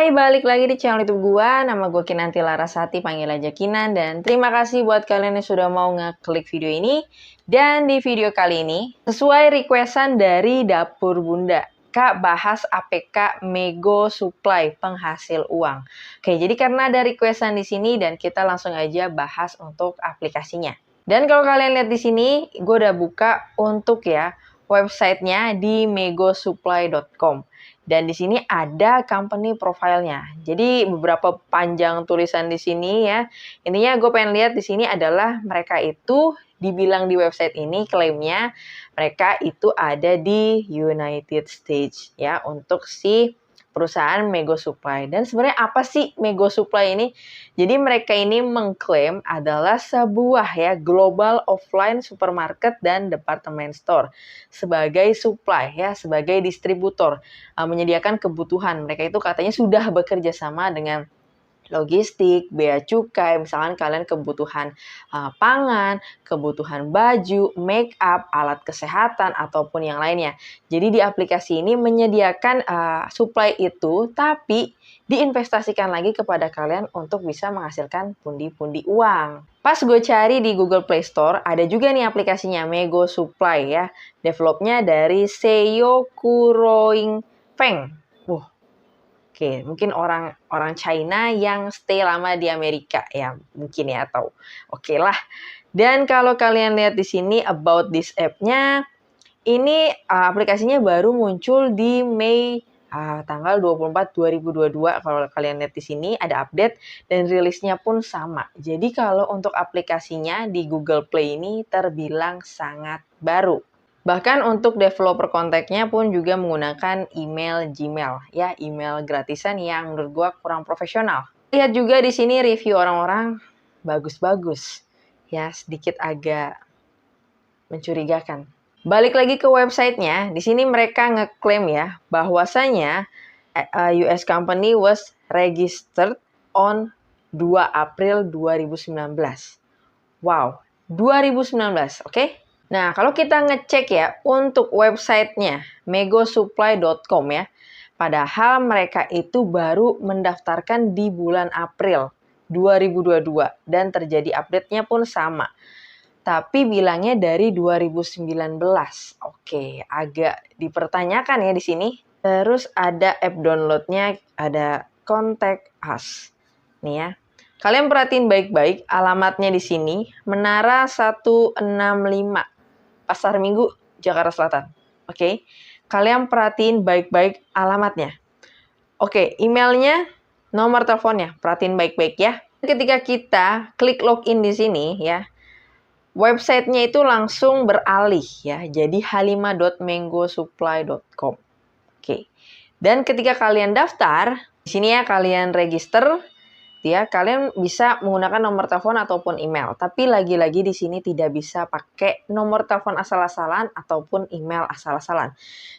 Hai, balik lagi di channel YouTube gua. Nama gua Kinanti Larasati, panggil aja Kinan. Dan terima kasih buat kalian yang sudah mau ngeklik video ini. Dan di video kali ini, sesuai requestan dari Dapur Bunda, Kak bahas APK Mego Supply penghasil uang. Oke, jadi karena ada requestan di sini dan kita langsung aja bahas untuk aplikasinya. Dan kalau kalian lihat di sini, gue udah buka untuk ya websitenya di megosupply.com. Dan di sini ada company profile-nya. Jadi beberapa panjang tulisan di sini ya. Intinya gue pengen lihat di sini adalah mereka itu dibilang di website ini klaimnya mereka itu ada di United States ya untuk si perusahaan Mego Supply. Dan sebenarnya apa sih Mego Supply ini? Jadi mereka ini mengklaim adalah sebuah ya global offline supermarket dan department store sebagai supply ya, sebagai distributor menyediakan kebutuhan. Mereka itu katanya sudah bekerja sama dengan logistik, bea cukai, misalkan kalian kebutuhan pangan, kebutuhan baju, make up, alat kesehatan, ataupun yang lainnya. Jadi di aplikasi ini menyediakan supply itu, tapi diinvestasikan lagi kepada kalian untuk bisa menghasilkan pundi-pundi uang. Pas gue cari di Google Play Store, ada juga nih aplikasinya Mego Supply ya. Developnya dari Seiyo Kuroing Feng. Oke, mungkin orang China yang stay lama di Amerika ya, mungkin ya atau oke lah. Dan kalau kalian lihat di sini about this app-nya, ini aplikasinya baru muncul di Mei tanggal 24 2022. Kalau kalian lihat di sini ada update dan rilisnya pun sama. Jadi kalau untuk aplikasinya di Google Play ini terbilang sangat baru. Bahkan untuk developer kontaknya pun juga menggunakan email Gmail, ya email gratisan yang menurut gua kurang profesional. Lihat juga di sini review orang-orang bagus-bagus, ya sedikit agak mencurigakan. Balik lagi ke websitenya, di sini mereka ngeklaim ya bahwasanya US company was registered on 2 April 2019. Wow, 2019, oke? Nah, kalau kita ngecek ya untuk websitenya megosupply.com ya, padahal mereka itu baru mendaftarkan di bulan April 2022 dan terjadi update-nya pun sama. Tapi bilangnya dari 2019. Oke, agak dipertanyakan ya di sini. Terus ada app download-nya, ada Contact Us. Nih ya. Kalian perhatiin baik-baik alamatnya di sini, Menara 165. Pasar Minggu, Jakarta Selatan. Oke, kalian perhatiin baik-baik alamatnya. Oke, emailnya, nomor teleponnya, perhatiin baik-baik ya. Ketika kita klik login di sini ya, websitenya itu langsung beralih ya, jadi halima.mengosupply.com. Oke, dan ketika kalian daftar, di sini ya kalian register. Ya, kalian bisa menggunakan nomor telepon ataupun email. Tapi lagi-lagi di sini tidak bisa pakai nomor telepon asal-asalan ataupun email asal-asalan.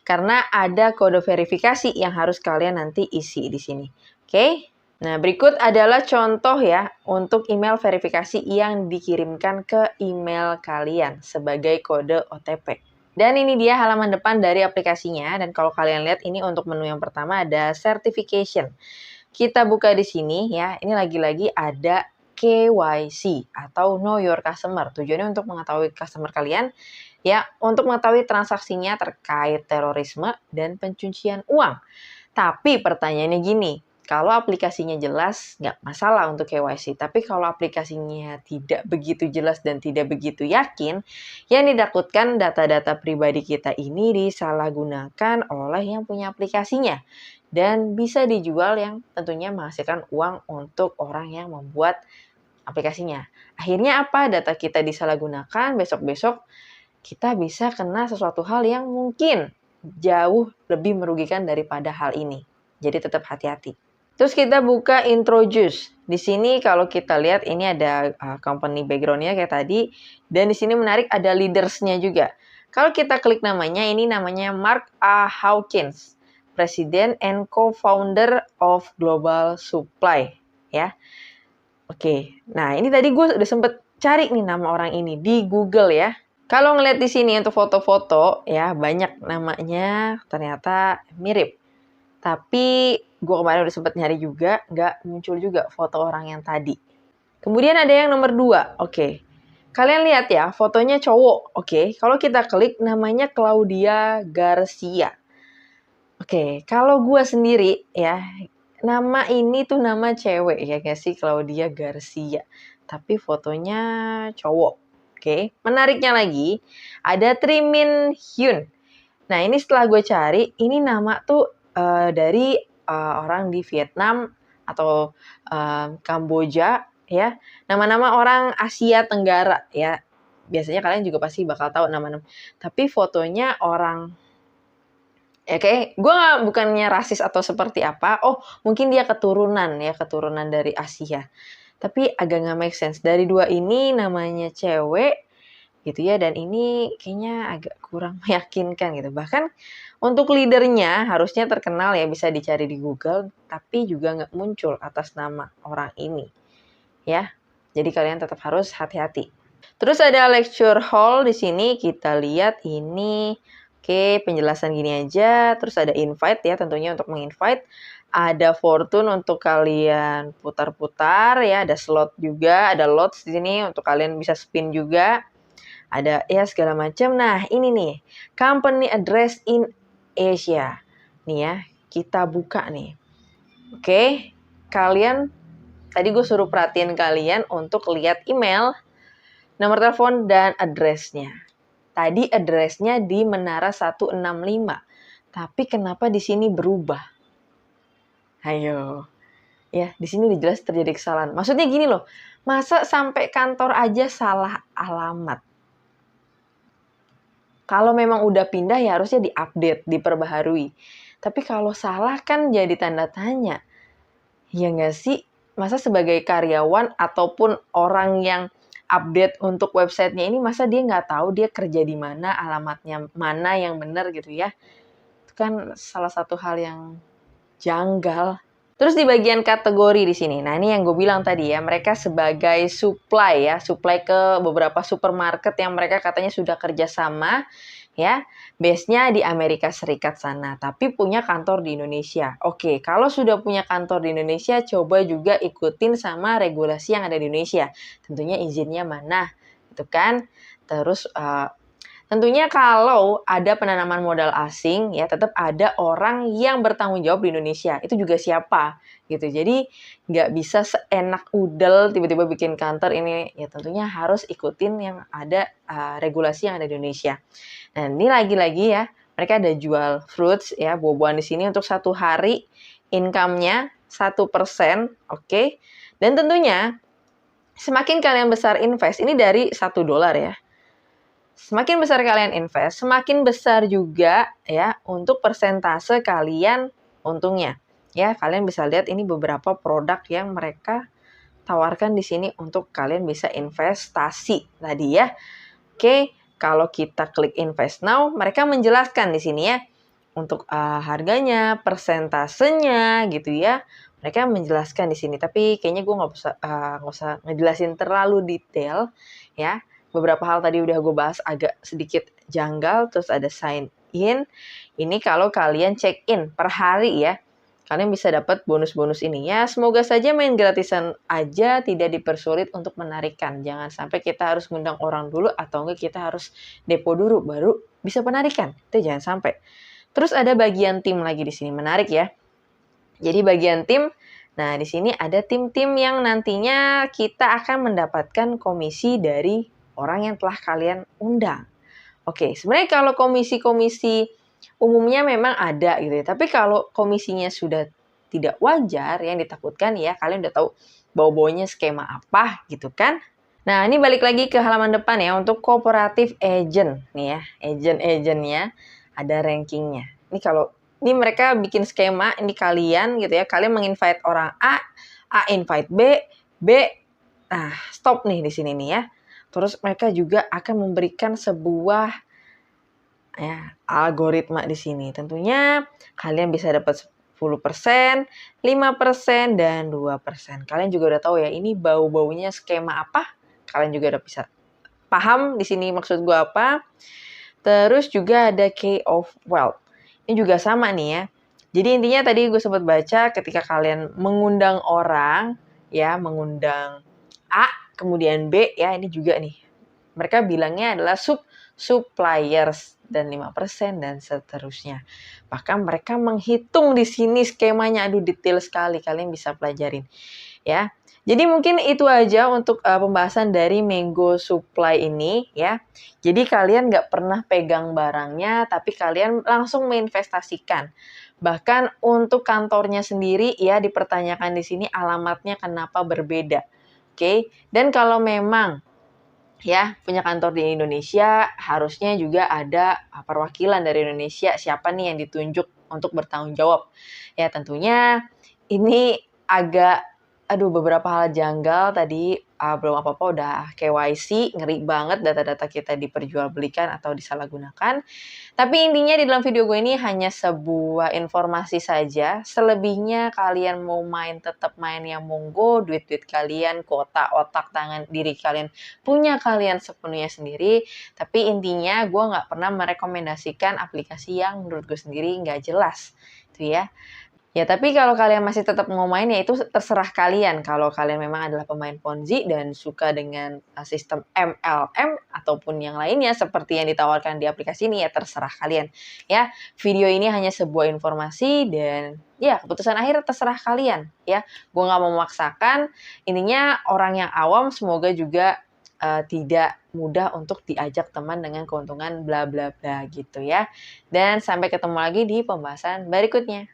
Karena ada kode verifikasi yang harus kalian nanti isi di sini. Oke? Nah, berikut adalah contoh ya untuk email verifikasi yang dikirimkan ke email kalian sebagai kode OTP. Dan ini dia halaman depan dari aplikasinya. Dan kalau kalian lihat ini untuk menu yang pertama ada certification. Kita buka di sini ya, ini lagi-lagi ada KYC atau Know Your Customer. Tujuannya untuk mengetahui customer kalian ya, untuk mengetahui transaksinya terkait terorisme dan pencucian uang. Tapi pertanyaannya gini, kalau aplikasinya jelas nggak masalah untuk KYC, tapi kalau aplikasinya tidak begitu jelas dan tidak begitu yakin, yang ditakutkan data-data pribadi kita ini disalahgunakan oleh yang punya aplikasinya. Dan bisa dijual yang tentunya menghasilkan uang untuk orang yang membuat aplikasinya. Akhirnya apa? Data kita disalahgunakan, besok-besok kita bisa kena sesuatu hal yang mungkin jauh lebih merugikan daripada hal ini. Jadi tetap hati-hati. Terus kita buka introduce. Di sini kalau kita lihat ini ada company background-nya kayak tadi. Dan di sini menarik ada leaders-nya juga. Kalau kita klik namanya, ini namanya Mark A. Hawkins. President and Co-founder of Global Supply, ya. Oke, nah ini tadi gue udah sempet cari nih nama orang ini di Google ya. Kalau ngeliat di sini untuk foto-foto ya banyak namanya ternyata mirip. Tapi gue kemarin udah sempet nyari juga, nggak muncul juga foto orang yang tadi. Kemudian ada yang nomor 2, oke. Kalian lihat ya, fotonya cowok, oke. Kalau kita klik, namanya Claudia Garcia. Oke, kalau gue sendiri ya, nama ini tuh nama cewek ya nggak sih, Claudia Garcia. Tapi fotonya cowok, oke. Menariknya lagi, ada Trimin Hyun. Nah ini setelah gue cari, ini nama tuh dari orang di Vietnam atau Kamboja ya. Nama-nama orang Asia Tenggara ya. Biasanya kalian juga pasti bakal tahu nama-nama. Tapi fotonya orang ya kayak gue bukannya rasis atau seperti apa. Oh mungkin dia keturunan ya, keturunan dari Asia. Tapi agak nggak make sense. Dari dua ini namanya cewek gitu ya, dan ini kayaknya agak kurang meyakinkan gitu. Bahkan untuk leadernya harusnya terkenal ya, bisa dicari di Google, tapi juga nggak muncul atas nama orang ini ya. Jadi kalian tetap harus hati-hati. Terus ada lecture hall di sini, kita lihat ini. Oke, penjelasan gini aja. Terus ada invite ya, tentunya untuk menginvite. Ada fortune untuk kalian putar-putar ya, ada slot juga, ada lots di sini untuk kalian bisa spin juga. Ada ya segala macam. Nah, ini nih, company address in Asia. Nih ya, kita buka nih. Oke, kalian tadi gue suruh perhatiin kalian untuk lihat email, nomor telepon, dan addressnya. Tadi addressnya di Menara 165. Tapi kenapa di sini berubah? Ayo. Ya, di sini jelas terjadi kesalahan. Maksudnya gini loh, masa sampai kantor aja salah alamat? Kalau memang udah pindah ya harusnya diupdate, diperbaharui. Tapi kalau salah kan jadi tanda tanya. Ya nggak sih? Masa sebagai karyawan ataupun orang yang update untuk websitenya ini, masa dia nggak tahu dia kerja di mana, alamatnya mana yang benar gitu ya. Itu kan salah satu hal yang janggal. Terus di bagian kategori di sini, nah ini yang gue bilang tadi ya, mereka sebagai supply ya, supply ke beberapa supermarket yang mereka katanya sudah kerjasama ya, base-nya di Amerika Serikat sana, tapi punya kantor di Indonesia. Oke, kalau sudah punya kantor di Indonesia, coba juga ikutin sama regulasi yang ada di Indonesia. Tentunya izinnya mana, gitu kan? Terus tentunya kalau ada penanaman modal asing ya tetap ada orang yang bertanggung jawab di Indonesia. Itu juga siapa gitu. Jadi nggak bisa seenak udel tiba-tiba bikin kantor ini. Ya tentunya harus ikutin yang ada regulasi yang ada di Indonesia. Nah ini lagi-lagi ya, mereka ada jual fruits ya, buah-buahan di sini untuk 1 hari income-nya 1%, oke. Dan tentunya semakin kalian besar invest, ini dari $1 ya. Semakin besar kalian invest, semakin besar juga ya untuk persentase kalian untungnya. Ya, kalian bisa lihat ini beberapa produk yang mereka tawarkan di sini untuk kalian bisa investasi tadi ya. Oke, kalau kita klik invest now, mereka menjelaskan di sini ya untuk harganya, persentasenya gitu ya. Mereka menjelaskan di sini, tapi kayaknya gue nggak usah ngejelasin terlalu detail ya. Beberapa hal tadi udah gue bahas agak sedikit janggal. Terus ada sign in. Ini kalau kalian check in per hari ya, kalian bisa dapat bonus-bonus ini ya. Semoga saja main gratisan aja tidak dipersulit untuk menarikan. Jangan sampai kita harus ngundang orang dulu atau enggak kita harus depo dulu baru bisa penarikan. Itu jangan sampai. Terus ada bagian tim lagi di sini, menarik ya. Jadi bagian tim, nah di sini ada tim-tim yang nantinya kita akan mendapatkan komisi dari orang yang telah kalian undang. Oke, sebenarnya kalau komisi-komisi umumnya memang ada gitu ya. Tapi kalau komisinya sudah tidak wajar, yang ditakutkan ya kalian udah tahu bau-baunya skema apa gitu kan. Nah ini balik lagi ke halaman depan ya untuk cooperative agent nih ya. Agent-agentnya ada rankingnya. Ini kalau ini mereka bikin skema, ini kalian gitu ya. Kalian menginvite orang A invite B, nah stop nih di sini nih ya. Terus mereka juga akan memberikan sebuah ya, algoritma di sini. Tentunya kalian bisa dapat 10%, 5%, dan 2%. Kalian juga udah tahu ya, ini bau-baunya skema apa? Kalian juga udah bisa paham di sini maksud gue apa. Terus juga ada key of wealth. Ini juga sama nih ya. Jadi intinya tadi gue sempat baca ketika kalian mengundang orang, ya mengundang A, kemudian B, ya ini juga nih. Mereka bilangnya adalah suppliers dan 5% dan seterusnya. Bahkan mereka menghitung di sini skemanya, aduh detail sekali, kalian bisa pelajarin. Ya, jadi mungkin itu aja untuk pembahasan dari Mango Supply ini ya. Jadi kalian nggak pernah pegang barangnya, tapi kalian langsung menginvestasikan. Bahkan untuk kantornya sendiri ya dipertanyakan di sini alamatnya kenapa berbeda. Oke, dan kalau memang ya punya kantor di Indonesia, harusnya juga ada perwakilan dari Indonesia, siapa nih yang ditunjuk untuk bertanggung jawab. Ya tentunya ini agak beberapa hal janggal tadi, belum apa-apa udah KYC, ngeri banget data-data kita diperjualbelikan atau disalahgunakan. Tapi intinya di dalam video gue ini hanya sebuah informasi saja, selebihnya kalian mau main tetap main yang monggo, duit-duit kalian, kuota, otak, tangan, diri kalian, punya kalian sepenuhnya sendiri. Tapi intinya gue nggak pernah merekomendasikan aplikasi yang menurut gue sendiri nggak jelas. Itu ya. Ya, tapi kalau kalian masih tetap mau main, ya itu terserah kalian. Kalau kalian memang adalah pemain Ponzi dan suka dengan sistem MLM ataupun yang lainnya seperti yang ditawarkan di aplikasi ini, ya terserah kalian. Ya, video ini hanya sebuah informasi dan ya keputusan akhir terserah kalian. Ya, gue nggak mau memaksakan. Intinya orang yang awam semoga juga tidak mudah untuk diajak teman dengan keuntungan bla bla bla gitu ya. Dan sampai ketemu lagi di pembahasan berikutnya.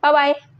Bye-bye.